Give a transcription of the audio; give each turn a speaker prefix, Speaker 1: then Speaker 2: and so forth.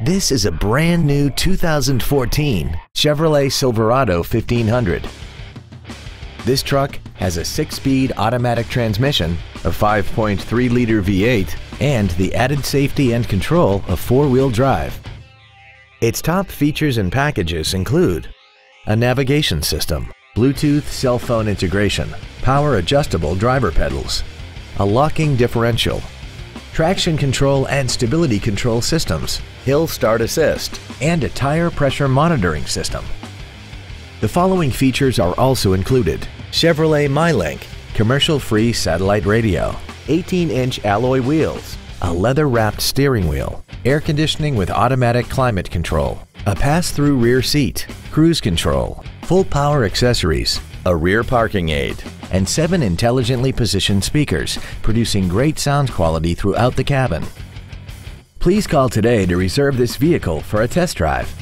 Speaker 1: This is a brand new 2014 Chevrolet Silverado 1500. This truck has a 6-speed automatic transmission, a 5.3-liter V8, and the added safety and control of 4-wheel drive. Its top features and packages include a navigation system, Bluetooth cell phone integration, power adjustable driver pedals, a locking differential, traction control and stability control systems, hill start assist, and a tire pressure monitoring system. The following features are also included: Chevrolet MyLink, commercial-free satellite radio, 18-inch alloy wheels, a leather-wrapped steering wheel, air conditioning with automatic climate control, a pass-through rear seat, cruise control, full power accessories, a rear parking aid, and 7 intelligently positioned speakers, producing great sound quality throughout the cabin. Please call today to reserve this vehicle for a test drive.